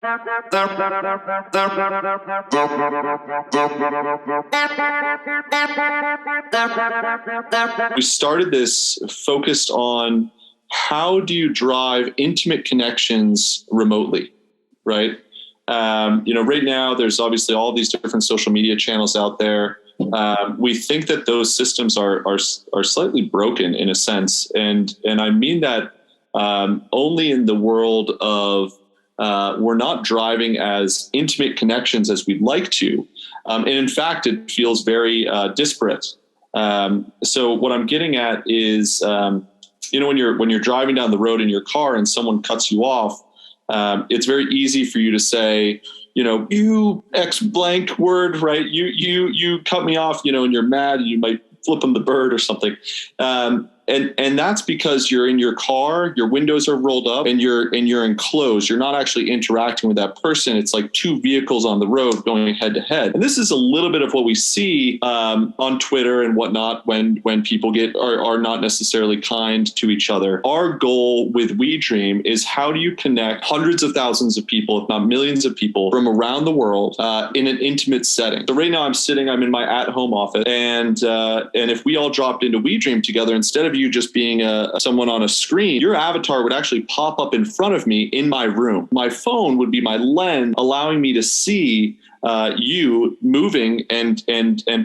We started this focused on how do you drive intimate connections remotely, right? Right now there's obviously all these different social media channels out there. We think that those systems are slightly broken in a sense, and I mean that only in the world of we're not driving as intimate connections as we'd like to, and in fact, it feels very disparate. So what I'm getting at is, when you're driving down the road in your car and someone cuts you off, it's very easy for you to say, you X blank word, right? You cut me off, and you're mad, and you might flip them the bird or something. And that's because you're in your car, your windows are rolled up, and you're enclosed. You're not actually interacting with that person. It's like two vehicles on the road going head to head. And this is a little bit of what we see on Twitter and whatnot when people are not necessarily kind to each other. Our goal with WeDream is how do you connect hundreds of thousands of people, if not millions of people from around the world in an intimate setting. So right now I'm in my at-home office, and if we all dropped into WeDream together, instead of you just being someone on a screen, your avatar would actually pop up in front of me in my room. My phone would be my lens, allowing me to see you moving and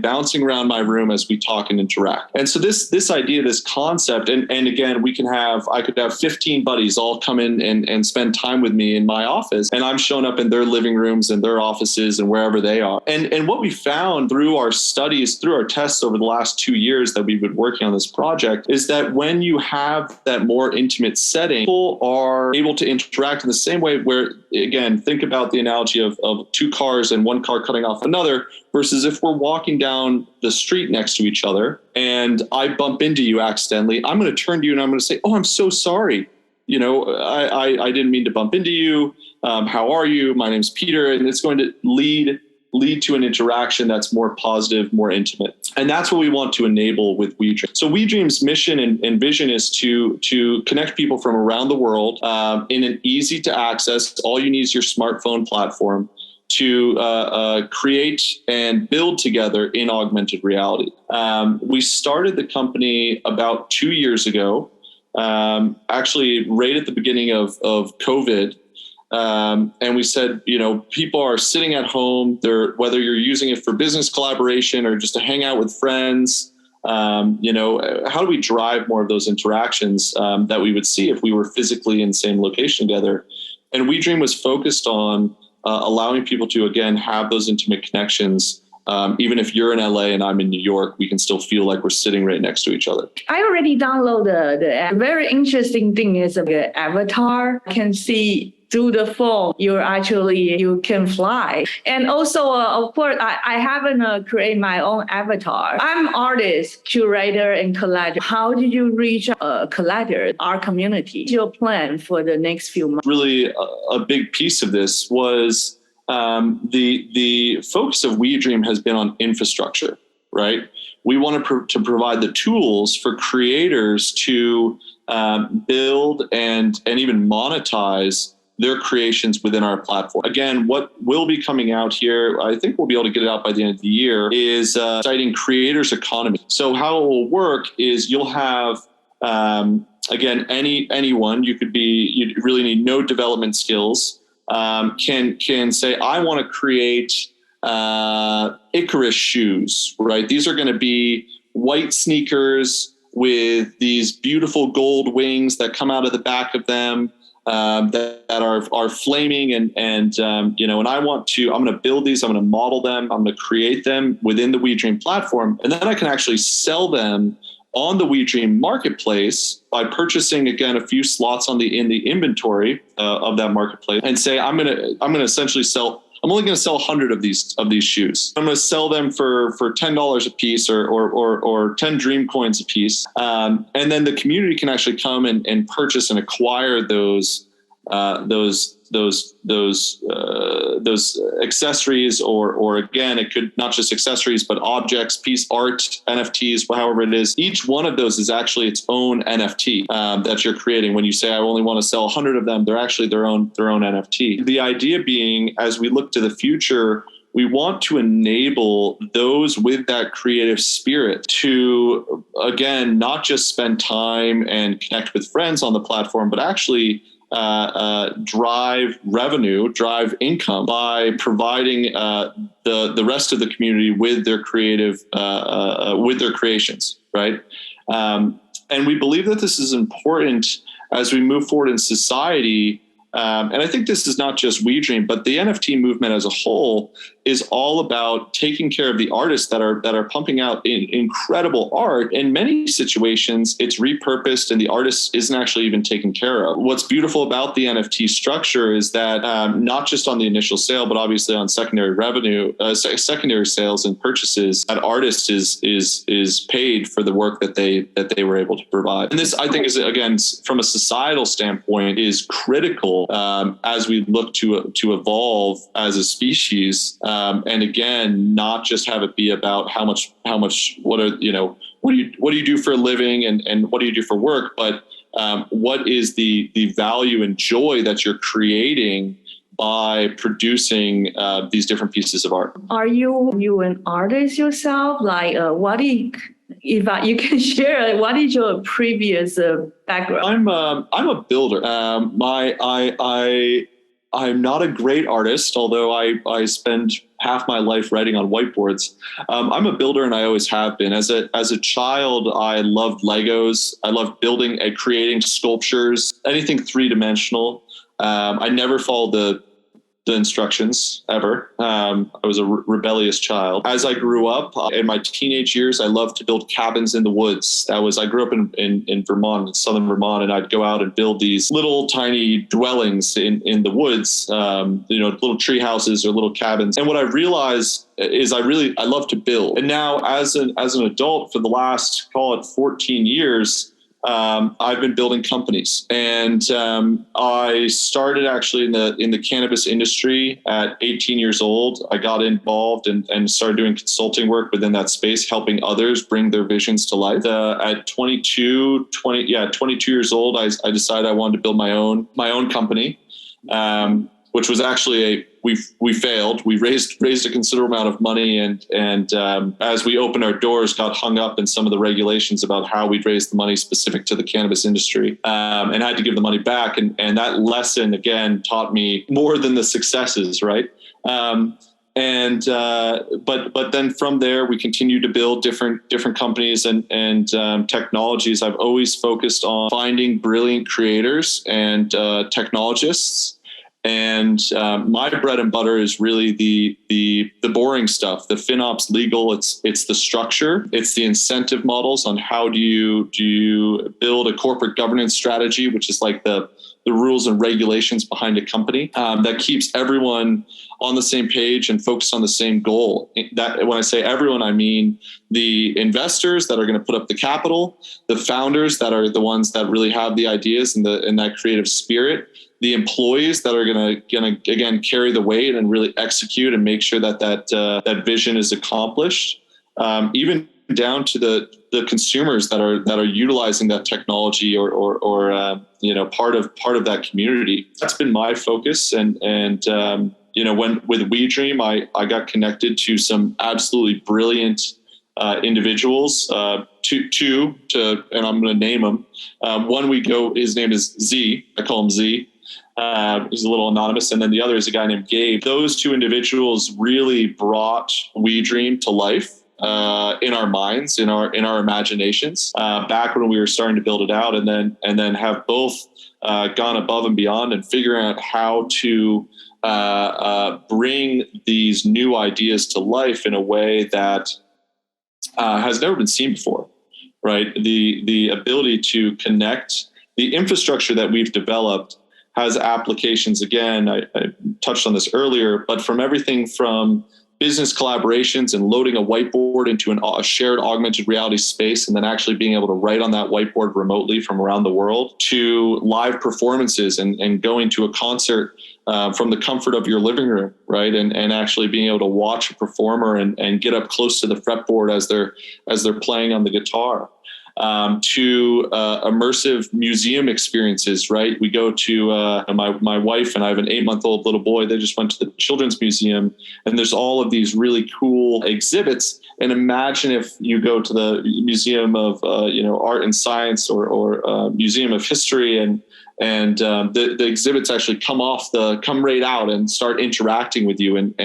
bouncing around my room as we talk and interact. And so this idea, this concept, and again, I could have 15 buddies all come in and spend time with me in my office, and I'm showing up in their living rooms and their offices and wherever they are. And what we found through our studies, through our tests over the last 2 years that we've been working on this project, is that when you have that more intimate setting, people are able to interact in the same way where, again, think about the analogy of two cars and one car cutting off another, versus if we're walking down the street next to each other and I bump into you accidentally, I'm going to turn to you and I'm going to say, "Oh, I'm so sorry. I didn't mean to bump into you. How are you? My name's Peter." And it's going to lead to an interaction that's more positive, more intimate. And that's what we want to enable with WeDream. So WeDream's mission and vision is to connect people from around the world in an easy to access, all you need is your smartphone platform to create and build together in augmented reality. We started the company about 2 years ago, actually right at the beginning of COVID. And we said, people are sitting at home, whether you're using it for business collaboration or just to hang out with friends, how do we drive more of those interactions that we would see if we were physically in the same location together? And WeDream was focused on allowing people to, again, have those intimate connections. Even if you're in LA and I'm in New York, we can still feel like we're sitting right next to each other. I already downloaded the app. Very interesting thing is the avatar can see through the phone, you can fly. And also, of course, I haven't created my own avatar. I'm artist, curator, and collager. How did you reach collager, our community? What's your plan for the next few months? Really, a big piece of this was the focus of WeDream has been on infrastructure, right? We want to provide the tools for creators to build and even monetize their creations within our platform. Again, what will be coming out here, I think we'll be able to get it out by the end of the year, is citing creators economy. So how it will work is you'll have, again, anyone, you really need no development skills, can say, I want to create Icarus shoes, right? These are going to be white sneakers with these beautiful gold wings that come out of the back of them. That are flaming and I'm going to build these, I'm going to model them, I'm going to create them within the WeDream platform, and then I can actually sell them on the WeDream marketplace by purchasing, again, a few slots in the inventory of that marketplace, and say I'm going to essentially I'm only going to sell 100 of these shoes. I'm going to sell them for $10 a piece or 10 dream coins a piece. And then the community can actually come and purchase and acquire those those accessories, or again, it could not just accessories, but objects, piece art, NFTs, however it is. Each one of those is actually its own NFT that you're creating. When you say I only want to sell 100 of them, they're actually their own NFT. The idea being, as we look to the future, we want to enable those with that creative spirit to, again, not just spend time and connect with friends on the platform, but actually drive revenue, drive income by providing the rest of the community with their creative, with their creations, right? And we believe that this is important as we move forward in society. And I think this is not just WeDream, but the NFT movement as a whole is all about taking care of the artists that are pumping out incredible art. In many situations, it's repurposed and the artist isn't actually even taken care of. What's beautiful about the NFT structure is that not just on the initial sale, but obviously on secondary revenue, secondary sales and purchases, that artist is paid for the work that they were able to provide. And this, I think, is, again, from a societal standpoint, is critical as we look to evolve as a species. And again, not just have it be about how much, what do you do for a living and what do you do for work, but what is the value and joy that you're creating by producing these different pieces of art. Are you an artist yourself? Like, if you can share, what is your previous background? I'm a builder. I'm not a great artist, although I spend half my life writing on whiteboards. I'm a builder, and I always have been. As a child, I loved Legos. I loved building and creating sculptures, anything three-dimensional. I never followed the instructions ever. I was a rebellious child. As I grew up in my teenage years, I loved to build cabins in the woods. I grew up in Vermont, in southern Vermont, and I'd go out and build these little tiny dwellings in the woods, little tree houses or little cabins. And what I realized is I love to build. And now as an adult, for the last, call it 14 years, I've been building companies, and I started actually in the cannabis industry at 18 years old. I got involved and started doing consulting work within that space, helping others bring their visions to life. At 22 years old, I decided I wanted to build my own company, which was actually we failed. We raised a considerable amount of money, and as we opened our doors, got hung up in some of the regulations about how we'd raise the money specific to the cannabis industry, and had to give the money back. And that lesson again taught me more than the successes, right? But then from there, we continued to build different companies and technologies. I've always focused on finding brilliant creators and technologists. And my bread and butter is really the boring stuff, the FinOps legal. It's the structure, it's the incentive models on how do you build a corporate governance strategy, which is like the rules and regulations behind a company that keeps everyone on the same page and focused on the same goal. That, when I say everyone, I mean the investors that are going to put up the capital, the founders that are the ones that really have the ideas and that creative spirit, the employees that are going to again carry the weight and really execute and make sure that vision is accomplished, even down to the consumers that are utilizing that technology or part of that community. That's been my focus, and when with WeDream, I got connected to some absolutely brilliant individuals, two, and I'm going to name them. One his name is Z. I call him Z. He's a little anonymous. And then the other is a guy named Gabe. Those two individuals really brought WeDream to life in our minds, in our imaginations, back when we were starting to build it out, and then have both gone above and beyond and figuring out how to bring these new ideas to life in a way that has never been seen before, right? The ability to connect the infrastructure that we've developed has applications. Again, I touched on this earlier, but from everything from business collaborations and loading a whiteboard into a shared augmented reality space, and then actually being able to write on that whiteboard remotely from around the world, to live performances and going to a concert from the comfort of your living room, right? And actually being able to watch a performer and get up close to the fretboard as they're playing on the guitar. To immersive museum experiences, right? We go to my wife and I have an 8-month-old little boy. They just went to the Children's Museum, and there's all of these really cool exhibits. And imagine if you go to the Museum of Art and Science or Museum of History, and the exhibits actually come right out and start interacting with you, and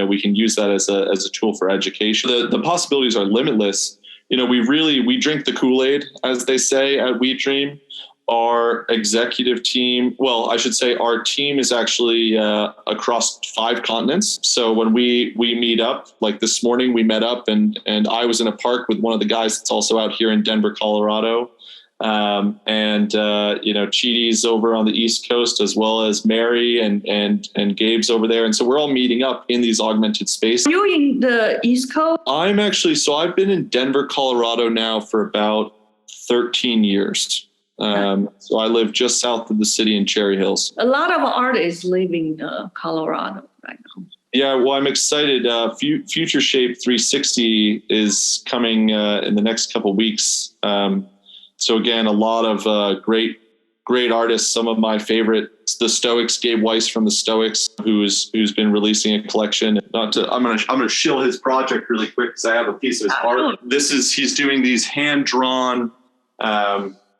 we can use that as a tool for education. The possibilities are limitless. We drink the Kool-Aid, as they say at WeDream. Our executive team, well, I should say our team is actually across 5 continents. So when we meet up, like this morning we met up and I was in a park with one of the guys that's also out here in Denver, Colorado. Chidi's over on the East Coast, as well as Mary and Gabe's over there. And so we're all meeting up in these augmented spaces. Are you in the East Coast? I've been in Denver, Colorado now for about 13 years. So I live just south of the city in Cherry Hills. A lot of artists live in Colorado right now. Yeah, well, I'm excited. Future Shape 360 is coming in the next couple of weeks. So again, a lot of great artists. Some of my favorites, the Stoics, Gabe Weiss from the Stoics, who's been releasing a collection. I'm gonna shill his project really quick because I have a piece of his art. He's doing these hand drawn.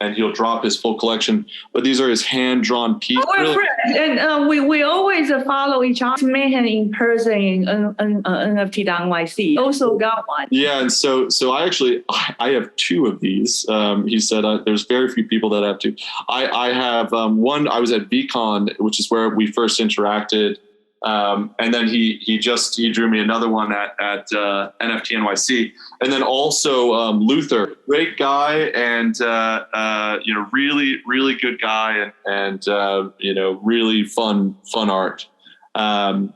And he'll drop his full collection, but these are his hand-drawn pieces. We're friends, and we always follow each other. Met him in person in NFT NYC. Also got one. Yeah, and so I have 2 of these. He said there's very few people that have 2. I have one. I was at VCon, which is where we first interacted. And then he drew me another one at NFT NYC, and then also Luther, great guy, and really good guy, and really fun art. And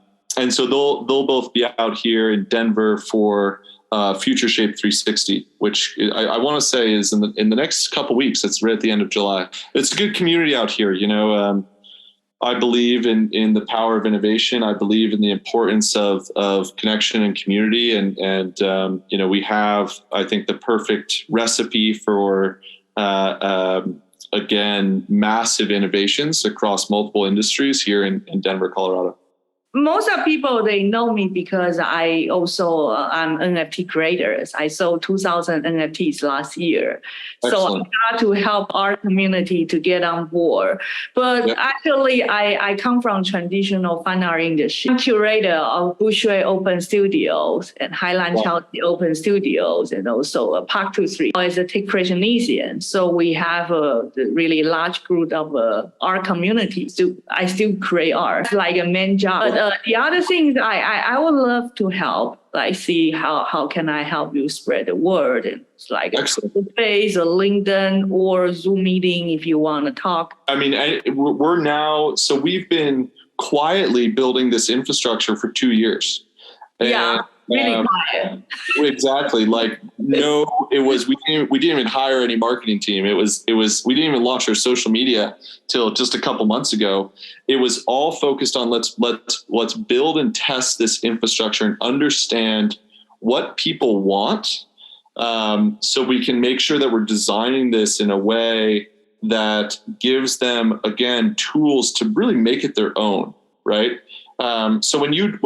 so they'll both be out here in Denver for Future Shape 360, which I want to say is in the next couple weeks. It's right at the end of July. It's a good community out here, I believe in the power of innovation. I believe in the importance of connection and community. And we have, I think, the perfect recipe for, again, massive innovations across multiple industries here in Denver, Colorado. Most of people, they know me because I also I'm NFT creators. I sold 2,000 NFTs last year. Excellent. So I got to help our community to get on board. But actually, I come from traditional fine art industry. I'm curator of Bushui Open Studios and Highland Chelsea Open Studios, and also Park 23 as a Techspressionism. So we have a really large group of art communities. I still create art. It's like a main job. But the other things I would love to help, like see how can I help you spread the word. And it's like Excellent. a face, a LinkedIn or Zoom meeting if you want to talk. I mean, we've been quietly building this infrastructure for 2 years. Yeah. Really quiet. Exactly. Like, no, we didn't even hire any marketing team. It was, we didn't even launch our social media till just a couple months ago. It was all focused on let's build and test this infrastructure and understand what people want. So we can make sure that we're designing this in a way that gives them, again, tools to really make it their own. Right. So when you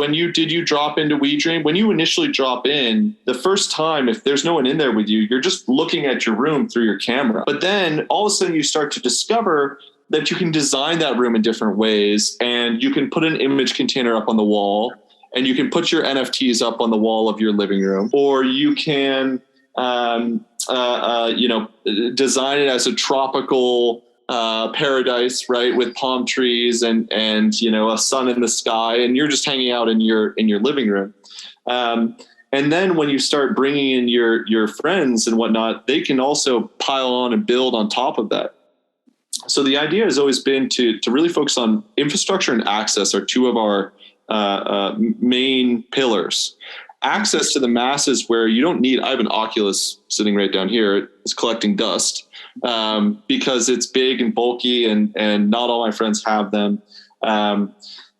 drop into WeDream, when you initially drop in the first time, if there's no one in there with you, you're just looking at your room through your camera. But then all of a sudden you start to discover that you can design that room in different ways, and you can put an image container up on the wall, and you can put your NFTs up on the wall of your living room, or you can, design it as a tropical paradise, right, with palm trees and a sun in the sky, and you're just hanging out in your living room. And then when you start bringing in your friends and whatnot, they can also pile on and build on top of that. So the idea has always been to really focus on infrastructure and access are two of our main pillars. Access to the masses, where you don't need. I have an Oculus sitting right down here. It's collecting dust because it's big and bulky, and not all my friends have them.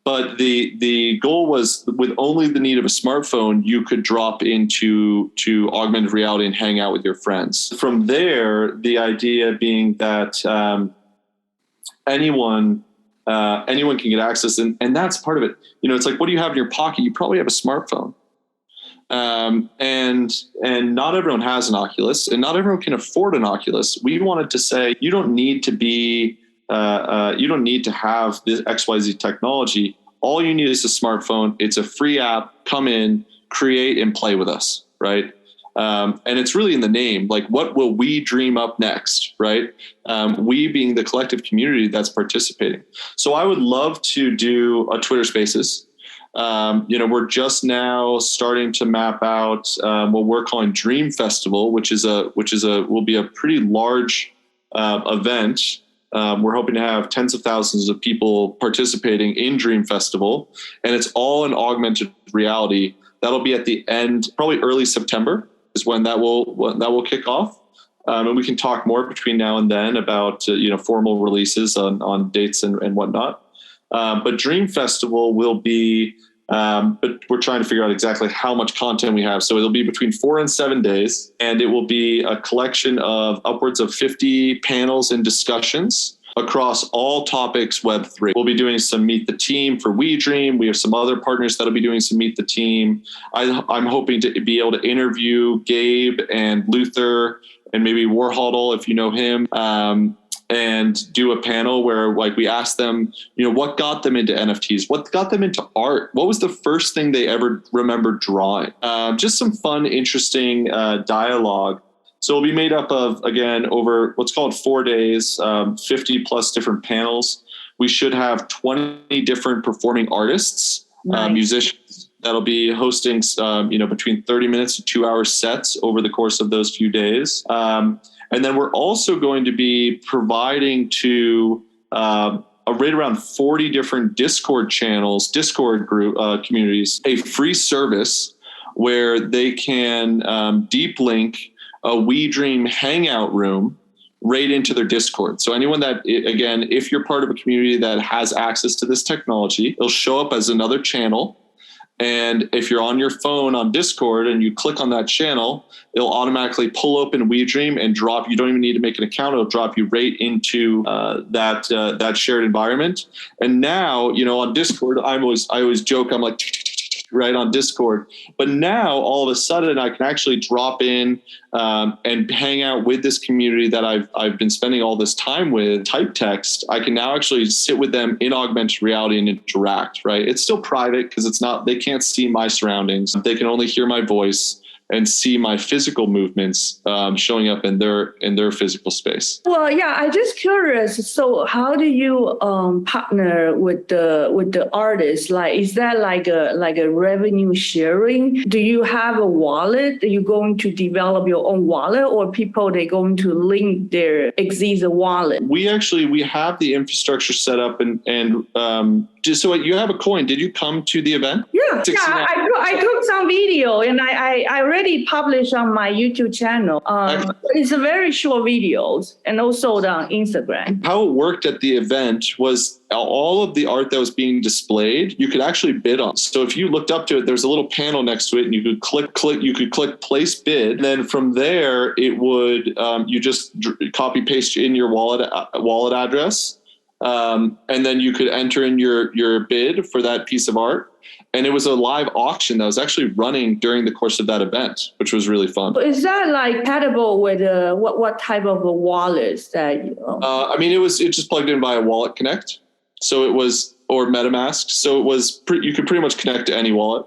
But the goal was, with only the need of a smartphone, you could drop into augmented reality and hang out with your friends. From there, the idea being that anyone can get access, and that's part of it. It's like, what do you have in your pocket? You probably have a smartphone. And not everyone has an Oculus, and not everyone can afford an Oculus. We wanted to say, you don't need to have this XYZ technology. All you need is a smartphone. It's a free app. Come in, create, and play with us, right? And it's really in the name. Like, what will we dream up next, right? We being the collective community that's participating. So I would love to do a Twitter Spaces. We're just now starting to map out what we're calling Dream Festival, which will be a pretty large event. We're hoping to have tens of thousands of people participating in Dream Festival, and it's all in augmented reality. That'll be at the end, probably early September is when that will kick off. And we can talk more between now and then about formal releases on dates and whatnot. But Dream Festival will be, but we're trying to figure out exactly how much content we have. So it'll be between 4 and 7 days, and it will be a collection of upwards of 50 panels and discussions across all topics Web3. We'll be doing some Meet the Team for WeDream. We have some other partners that'll be doing some Meet the Team. I'm hoping to be able to interview Gabe and Luther and maybe Warhodl, if you know him, and do a panel where, like, we ask them, what got them into NFTs? What got them into art? What was the first thing they ever remember drawing? Just some fun, interesting dialogue. So it'll be made up of, again, over what's called 4 days, 50 plus different panels. We should have 20 different performing artists, nice. Musicians that'll be hosting, between 30 minutes to 2 hour sets over the course of those few days. And then we're also going to be providing to right around 40 different Discord channels, Discord group communities, a free service where they can deep link a WeDream hangout room right into their Discord. So anyone that, again, if you're part of a community that has access to this technology, it'll show up as another channel. And if you're on your phone on Discord and you click on that channel, it'll automatically pull open WeDream and drop. You don't even need to make an account. It'll drop you right into that shared environment. And now, on Discord, I always joke, I'm like, right on Discord. But now all of a sudden I can actually drop in and hang out with this community that I've been spending all this time with, type text. I can now actually sit with them in augmented reality and interact, right? It's still private because they can't see my surroundings. They can only hear my voice and see my physical movements showing up in their physical space. Well, yeah, I'm just curious. So, how do you partner with the artists? Like, is that like a revenue sharing? Do you have a wallet? Are you going to develop your own wallet, or people they're going to link their existing wallet? We have the infrastructure set up, and just so you have a coin. Did you come to the event? Yeah, I took some video and I already published on my YouTube channel. It's a very short videos and also on Instagram. How it worked at the event was all of the art that was being displayed, you could actually bid on. So if you looked up to it, there's a little panel next to it, and you could click place bid. And then from there, it would you just copy paste in your wallet address. And then you could enter in your bid for that piece of art. And it was a live auction that was actually running during the course of that event, which was really fun. Is that like compatible with what type of a wallets that it just plugged in via Wallet Connect. So it was, or MetaMask. So it was, you could pretty much connect to any wallet.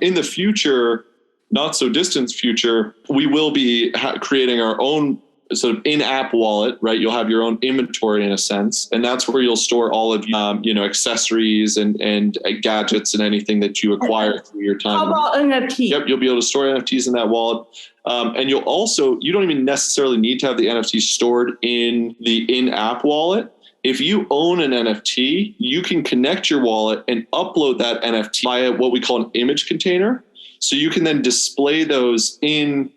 In the future, not so distant future, we will be creating our own sort of in-app wallet, right? You'll have your own inventory in a sense, and that's where you'll store all of accessories and gadgets and anything that you acquire through your time. How about NFT? Yep, you'll be able to store NFTs in that wallet, and you don't even necessarily need to have the NFT stored in the in-app wallet. If you own an NFT, you can connect your wallet and upload that NFT via what we call an image container. So you can then display those in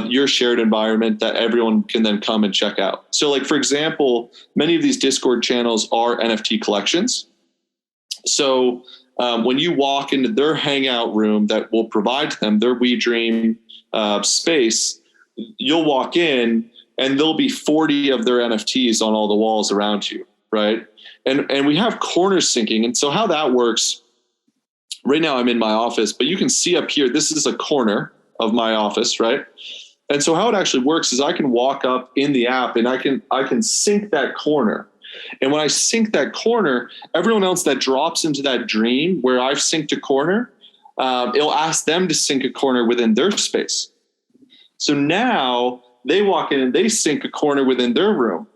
your shared environment that everyone can then come and check out. So like, for example, many of these Discord channels are NFT collections. So when you walk into their hangout room that will provide to them their WeDream space, you'll walk in and there'll be 40 of their NFTs on all the walls around you, right? And we have corner syncing. And so how that works, right now I'm in my office, but you can see up here, this is a corner of my office, right? And so how it actually works is I can walk up in the app and I can sync that corner. And when I sync that corner, everyone else that drops into that dream where I've synced a corner, it'll ask them to sync a corner within their space. So now they walk in and they sync a corner within their room.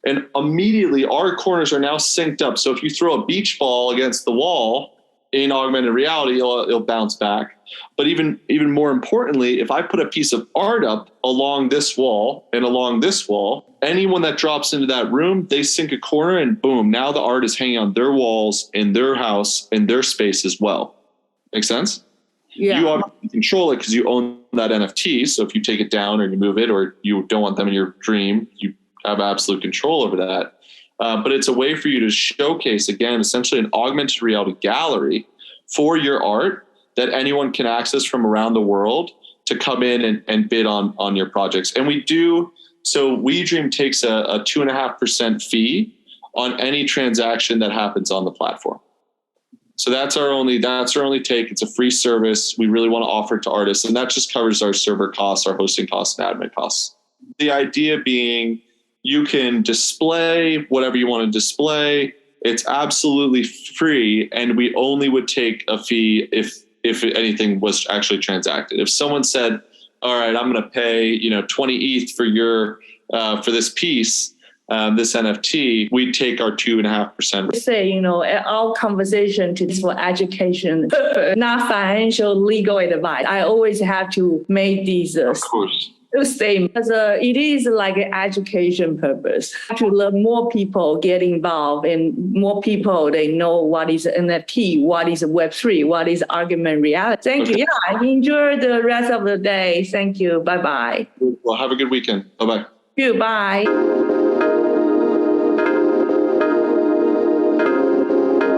And immediately our corners are now synced up. So if you throw a beach ball against the wall in augmented reality, it'll bounce back. But even more importantly, if I put a piece of art up along this wall and along this wall, anyone that drops into that room, they sync a corner and boom, now the art is hanging on their walls in their house, in their space as well. Make sense? Yeah. You obviously control it because you own that NFT. So if you take it down or you move it or you don't want them in your dream, you have absolute control over that. But it's a way for you to showcase, again, essentially an augmented reality gallery for your art that anyone can access from around the world to come in and bid on your projects. And we do, so WeDream takes a 2.5% fee on any transaction that happens on the platform. So that's our only take. It's a free service. We really want to offer it to artists, and that just covers our server costs, our hosting costs, and admin costs. The idea being you can display whatever you want to display. It's absolutely free, and we only would take a fee if anything was actually transacted. If someone said, all right, I'm going to pay 20 ETH for this piece, this NFT, we take our 2.5%. Say, our conversation is for education, not financial legal advice. I always have to make these statements because it is like an education purpose to let more people get involved and more people, they know what is NFT, what is Web3, what is augmented reality. Thank you. Yeah, enjoy the rest of the day. Thank you. Bye-bye. Well, have a good weekend. Bye-bye. Goodbye.